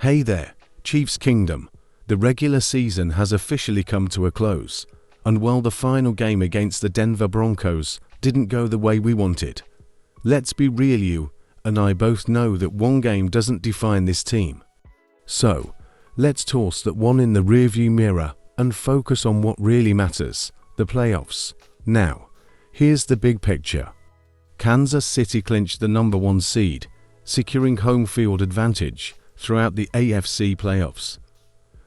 Hey there, Chiefs Kingdom. The regular season has officially come to a close, and while the final game against the Denver Broncos didn't go the way we wanted, let's be real, you and I both know that one game doesn't define this team. So, let's toss that one in the rearview mirror and focus on what really matters, the playoffs. Now, here's the big picture. Kansas City clinched the number 1 seed, securing home field advantage throughout the AFC playoffs.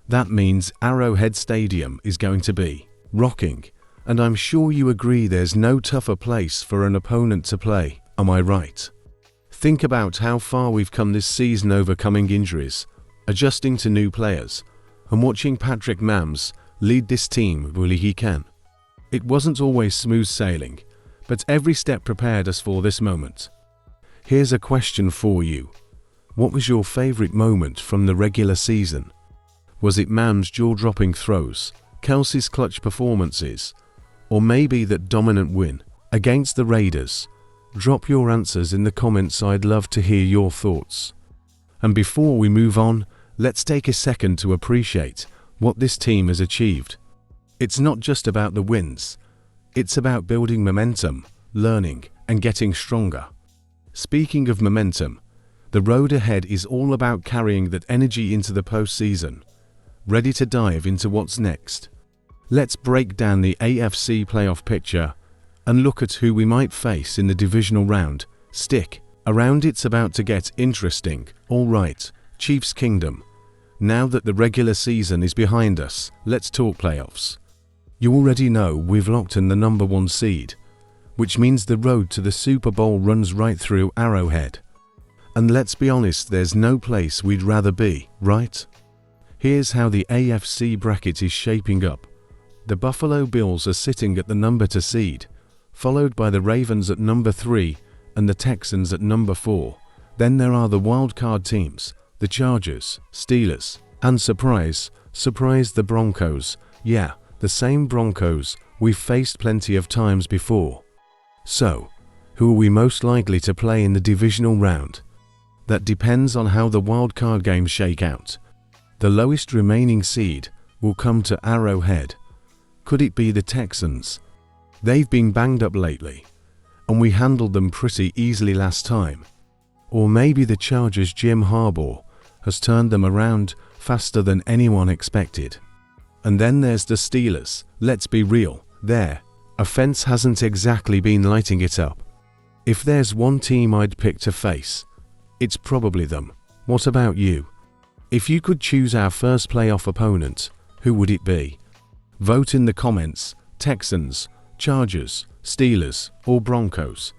That means Arrowhead Stadium is going to be rocking, and I'm sure you agree there's no tougher place for an opponent to play, am I right? Think about how far we've come this season, overcoming injuries, adjusting to new players, and watching Patrick Mahomes lead this team really he can. It wasn't always smooth sailing, but every step prepared us for this moment. Here's a question for you. What was your favorite moment from the regular season? Was it Mahomes' jaw-dropping throws, Kelsey's clutch performances, or maybe that dominant win against the Raiders? Drop your answers in the comments, I'd love to hear your thoughts. And before we move on, let's take a second to appreciate what this team has achieved. It's not just about the wins, it's about building momentum, learning, and getting stronger. Speaking of momentum, the road ahead is all about carrying that energy into the postseason. Ready to dive into what's next? Let's break down the AFC playoff picture and look at who we might face in the divisional round. Stick around, it's about to get interesting. Alright, Chiefs Kingdom. Now that the regular season is behind us, let's talk playoffs. You already know we've locked in the number 1 seed, which means the road to the Super Bowl runs right through Arrowhead. And let's be honest, there's no place we'd rather be, right? Here's how the AFC bracket is shaping up. The Buffalo Bills are sitting at the number 2 seed, followed by the Ravens at number 3 and the Texans at number 4. Then there are the wildcard teams, the Chargers, Steelers, and surprise, the Broncos. Yeah, the same Broncos we've faced plenty of times before. So, who are we most likely to play in the divisional round? That depends on how the wildcard games shake out. The lowest remaining seed will come to Arrowhead. Could it be the Texans? They've been banged up lately, and we handled them pretty easily last time. Or maybe the Chargers' Jim Harbaugh has turned them around faster than anyone expected. And then there's the Steelers. Let's be real, their offense hasn't exactly been lighting it up. If there's one team I'd pick to face, it's probably them. What about you? If you could choose our first playoff opponent, who would it be? Vote in the comments. Texans, Chargers, Steelers, or Broncos.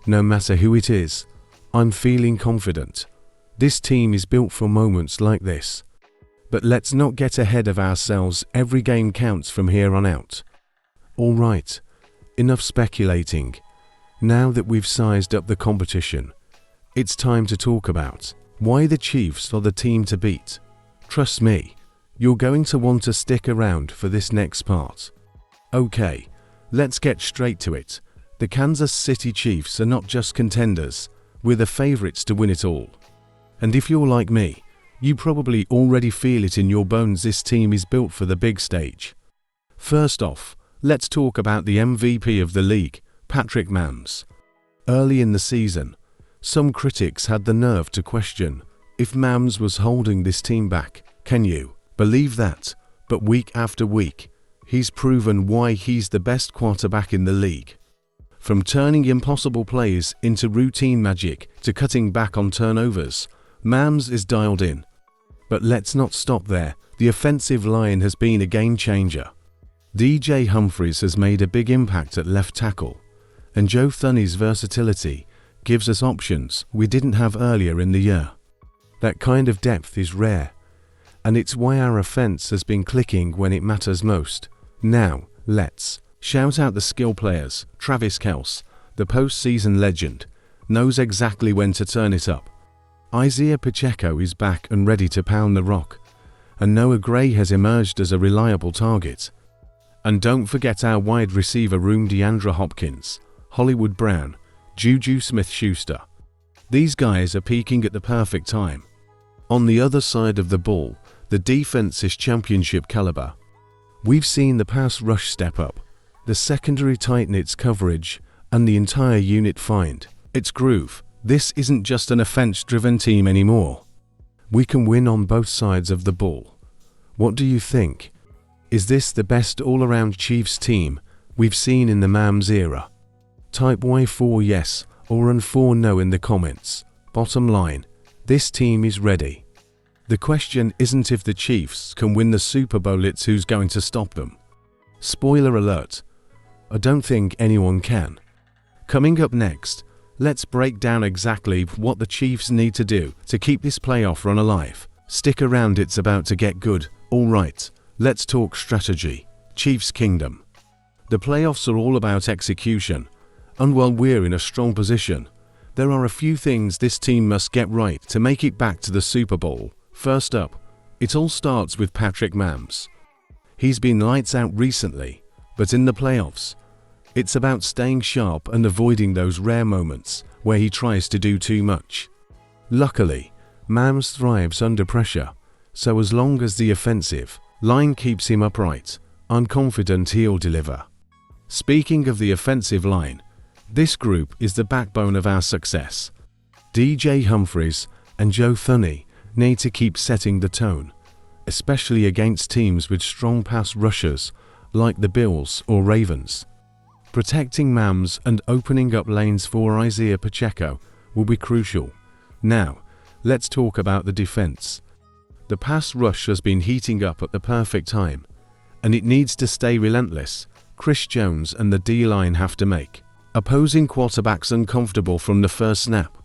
No matter who it is, I'm feeling confident. This team is built for moments like this. But let's not get ahead of ourselves, every game counts from here on out. Alright, enough speculating. Now that we've sized up the competition, it's time to talk about why the Chiefs are the team to beat. Trust me, you're going to want to stick around for this next part. Okay, let's get straight to it. The Kansas City Chiefs are not just contenders, we're the favorites to win it all. And if you're like me, you probably already feel it in your bones, this team is built for the big stage. First off, let's talk about the MVP of the league, Patrick Mahomes. Early in the season, some critics had the nerve to question if Mahomes was holding this team back. Can you believe that? But week after week, he's proven why he's the best quarterback in the league. From turning impossible plays into routine magic to cutting back on turnovers, Mahomes is dialed in. But let's not stop there. The offensive line has been a game changer. DJ Humphries has made a big impact at left tackle, and Joe Thuney's versatility gives us options we didn't have earlier in the year. That kind of depth is rare, and it's why our offense has been clicking when it matters most. Now, let's shout out the skill players. Travis Kelce, the postseason legend, knows exactly when to turn it up. Isaiah Pacheco is back and ready to pound the rock, and Noah Gray has emerged as a reliable target. And don't forget our wide receiver room, DeAndre Hopkins, Hollywood Brown, Juju Smith-Schuster. These guys are peaking at the perfect time. On the other side of the ball, the defense is championship caliber. We've seen the pass rush step up, the secondary tighten its coverage, and the entire unit find its groove. This isn't just an offense-driven team anymore. We can win on both sides of the ball. What do you think? Is this the best all-around Chiefs team we've seen in the Mams era? Type Y4 yes or Run4 no in the comments. Bottom line, this team is ready. The question isn't if the Chiefs can win the Super Bowl, it's who's going to stop them. Spoiler alert, I don't think anyone can. Coming up next, let's break down exactly what the Chiefs need to do to keep this playoff run alive. Stick around, it's about to get good. Alright, let's talk strategy. Chiefs Kingdom. The playoffs are all about execution, and while we're in a strong position, there are a few things this team must get right to make it back to the Super Bowl. First up, it all starts with Patrick Mahomes. He's been lights out recently, but in the playoffs, it's about staying sharp and avoiding those rare moments where he tries to do too much. Luckily, Mahomes thrives under pressure, so as long as the offensive line keeps him upright, I'm confident he'll deliver. Speaking of the offensive line, this group is the backbone of our success. DJ Humphries and Joe Thuney need to keep setting the tone, especially against teams with strong pass rushers like the Bills or Ravens. Protecting Mahomes and opening up lanes for Isaiah Pacheco will be crucial. Now, let's talk about the defense. The pass rush has been heating up at the perfect time, and it needs to stay relentless. Chris Jones and the D-line have to make opposing quarterbacks uncomfortable from the first snap.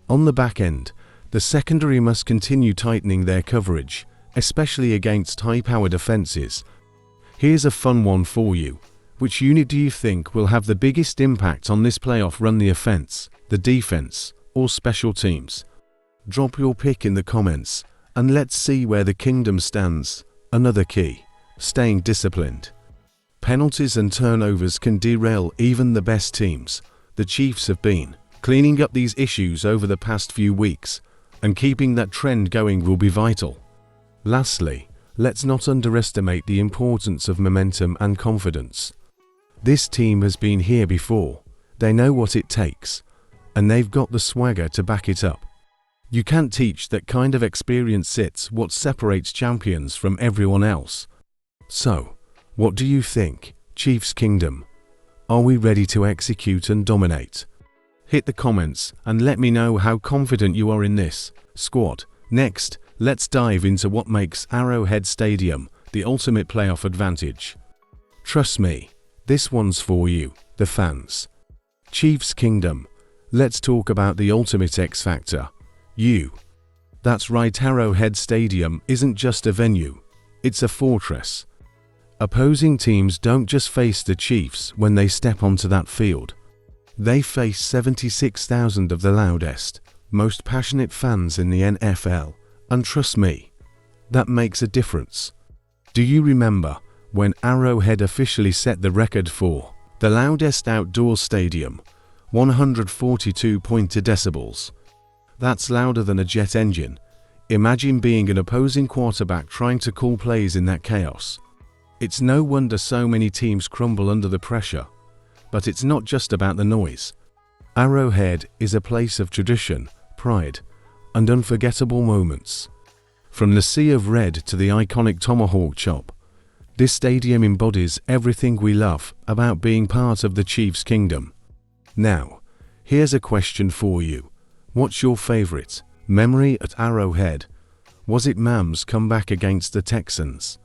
On the back end, the secondary must continue tightening their coverage, especially against high-powered offenses. Here's a fun one for you. Which unit do you think will have the biggest impact on this playoff run, the offense, the defense, or special teams? Drop your pick in the comments, and let's see where the Kingdom stands. Another key, staying disciplined. Penalties and turnovers can derail even the best teams. The Chiefs have been cleaning up these issues over the past few weeks, and keeping that trend going will be vital. Lastly, let's not underestimate the importance of momentum and confidence. This team has been here before. They know what it takes, and they've got the swagger to back it up. You can't teach that kind of experience. It's what separates champions from everyone else. So, what do you think, Chiefs Kingdom? Are we ready to execute and dominate? Hit the comments and let me know how confident you are in this squad. Next, let's dive into what makes Arrowhead Stadium the ultimate playoff advantage. Trust me, this one's for you, the fans. Chiefs Kingdom. Let's talk about the ultimate X factor. You. That's right, Arrowhead Stadium isn't just a venue, it's a fortress. Opposing teams don't just face the Chiefs when they step onto that field. They face 76,000 of the loudest, most passionate fans in the NFL, and trust me, that makes a difference. Do you remember when Arrowhead officially set the record for the loudest outdoor stadium? 142.2 decibels. That's louder than a jet engine. Imagine being an opposing quarterback trying to call plays in that chaos. It's no wonder so many teams crumble under the pressure. But it's not just about the noise. Arrowhead is a place of tradition, pride, and unforgettable moments. From the sea of red to the iconic tomahawk chop, this stadium embodies everything we love about being part of the Chiefs Kingdom. Now, here's a question for you. What's your favorite memory at Arrowhead? Was it Mam's comeback against the Texans?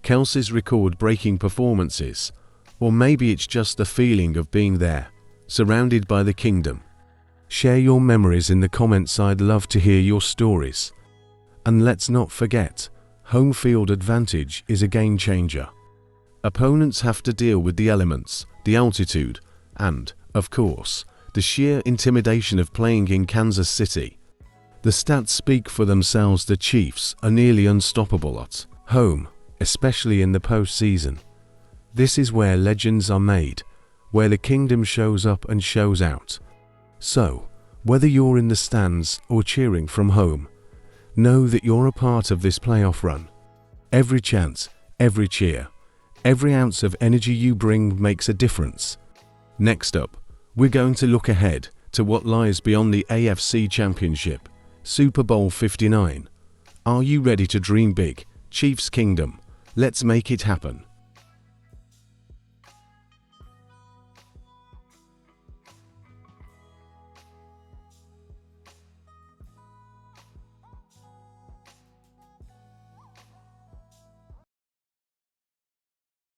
Kelsey's record-breaking performances? Or maybe it's just the feeling of being there, surrounded by the Kingdom? Share your memories in the comments. I'd love to hear your stories. And let's not forget, home field advantage is a game changer. Opponents have to deal with the elements, the altitude, and, of course, the sheer intimidation of playing in Kansas City. The stats speak for themselves. The Chiefs are nearly unstoppable at home, especially in the postseason. This is where legends are made, where the Kingdom shows up and shows out. So, whether you're in the stands or cheering from home, Know that you're a part of this playoff run. Every chance, every cheer, every ounce of energy you bring makes a difference. Next up, we're going to look ahead to what lies beyond the AFC Championship, Super Bowl 59. Are you ready to dream big? Chiefs Kingdom, let's make it happen.